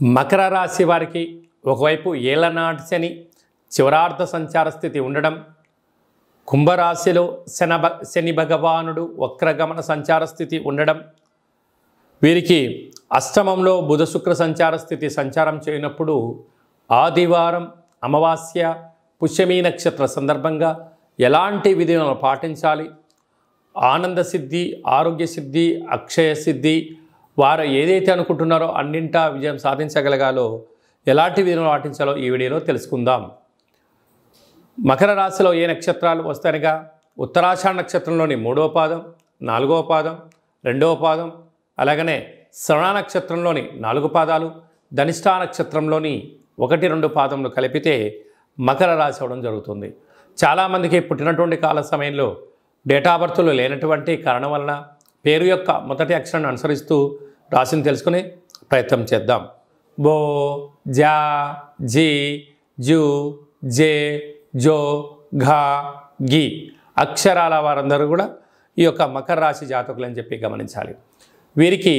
మకర రాశి వారికి ఒకవైపు ఏళ్లనాటి శని చివరార్ధ సంచార స్థితి ఉండడం, కుంభరాశిలో శని భగవానుడు వక్రగమన సంచార స్థితి ఉండడం, వీరికి అష్టమంలో బుధ శుక్ర సంచార స్థితి సంచారం చేయనప్పుడు ఆదివారం అమావాస్య పుష్యమీ నక్షత్ర సందర్భంగా ఎలాంటి విధులను పాటించాలి, ఆనంద సిద్ధి, ఆరోగ్య సిద్ధి, అక్షయ సిద్ధి, వారు ఏదైతే అనుకుంటున్నారో అన్నింటా విజయం సాధించగలగాలో ఎలాంటి విధులను పాటించాలో ఈ వీడియోలో తెలుసుకుందాం. మకర రాశిలో ఏ నక్షత్రాలు వస్తాయనగా ఉత్తరాషాఢ నక్షత్రంలోని 3వ పాదం, 4వ పాదం, 2వ పాదం, అలాగనే శ్రవణ నక్షత్రంలోని 4 పాదాలు, ధనిష్ఠా నక్షత్రంలోని 1, 2 పాదములు కలిపితే మకర రాశి అవడం జరుగుతుంది. చాలామందికి పుట్టినటువంటి కాల సమయంలో డేటా బర్త్లు లేనటువంటి కారణం వలన పేరు యొక్క మొదటి అక్షరాన్ని అనుసరిస్తూ రాశిని తెలుసుకునే ప్రయత్నం చేద్దాం. బో, జా, జీ, జూ, జే, జో, ఘా, గి అక్షరాల వారందరూ కూడా ఈ యొక్క మకర రాశి జాతకులు అని చెప్పి గమనించాలి. వీరికి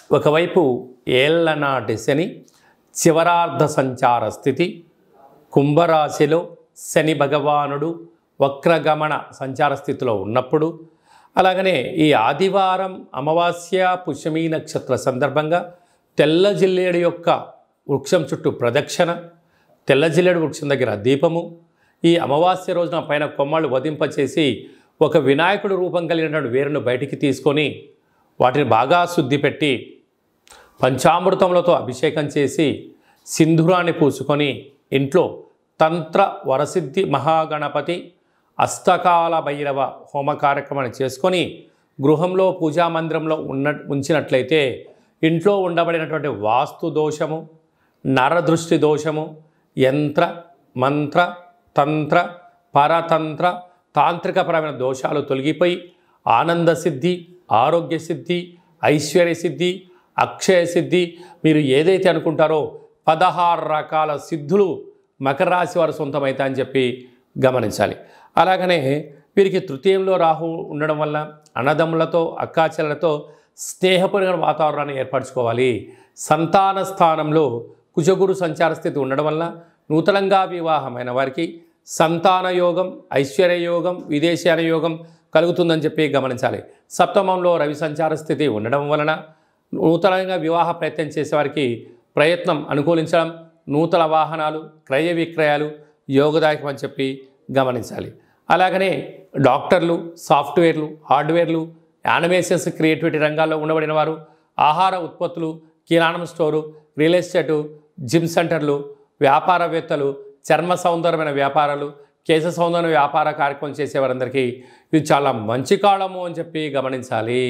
ఒకవైపు ఏళ్లనాటి శని చివరార్ధ సంచార స్థితి, కుంభరాశిలో శని భగవానుడు వక్రగమన సంచార స్థితిలో ఉన్నప్పుడు, అలాగనే ఈ ఆదివారం అమావాస్య పుష్యమీ నక్షత్ర సందర్భంగా తెల్ల జిల్లేడు యొక్క వృక్షం చుట్టూ ప్రదక్షిణ, తెల్ల జిల్లేడు వృక్షం దగ్గర దీపము, ఈ అమావాస్య రోజున పైన కొమ్మలు వధింపచేసి ఒక వినాయకుడు రూపం కలిగినటువంటి వేరును బయటికి తీసుకొని వాటిని బాగా శుద్ధి పెట్టి పంచామృతములతో అభిషేకం చేసి సింధూరాన్ని పూసుకొని ఇంట్లో తంత్ర వరసిద్ధి మహాగణపతి అష్టకాల భైరవ హోమ కార్యక్రమాన్ని చేసుకొని గృహంలో పూజా మందిరంలో ఉంచినట్లయితే ఇంట్లో ఉండబడినటువంటి వాస్తు దోషము, నరదృష్టి దోషము, యంత్ర మంత్ర తంత్ర పరతంత్ర తాంత్రికపరమైన దోషాలు తొలగిపోయి ఆనంద సిద్ధి, ఆరోగ్య సిద్ధి, ఐశ్వర్య సిద్ధి, అక్షయ సిద్ధి, మీరు ఏదైతే అనుకుంటారో 16 రకాల సిద్ధులు మకర రాశి వారు సొంతమవుతాయని చెప్పి గమనించాలి. అలాగనే వీరికి తృతీయంలో రాహు ఉండడం వల్ల అన్నదమ్ములతో అక్కాచెల్లెలతో స్నేహపూర్వక వాతావరణాన్ని ఏర్పరచుకోవాలి. సంతాన స్థానంలో కుజగురు సంచార స్థితి ఉండడం వల్ల నూతనంగా వివాహమైన వారికి సంతాన యోగం, ఐశ్వర్య యోగం, విదేశీయాన యోగం కలుగుతుందని చెప్పి గమనించాలి. సప్తమంలో రవి సంచార స్థితి ఉండడం వలన నూతనంగా వివాహ ప్రయత్నం చేసేవారికి ప్రయత్నం అనుకూలించడం, నూతన వాహనాలు, క్రయ విక్రయాలు యోగదాయకం అని చెప్పి గమనించాలి. అలాగనే డాక్టర్లు, సాఫ్ట్వేర్లు, హార్డ్వేర్లు, యానిమేషన్స్, క్రియేటివిటీ రంగాల్లో ఉండబడిన వారు, ఆహార ఉత్పత్తులు, కిరాణం స్టోరు, రియల్ ఎస్టేటు, జిమ్ సెంటర్లు, వ్యాపారవేత్తలు, చర్మ సౌందర్యమైన వ్యాపారాలు, కేశ సౌందర్య వ్యాపార కార్యక్రమం చేసేవారందరికీ ఇది చాలా మంచి కాలము అని చెప్పి గమనించాలి.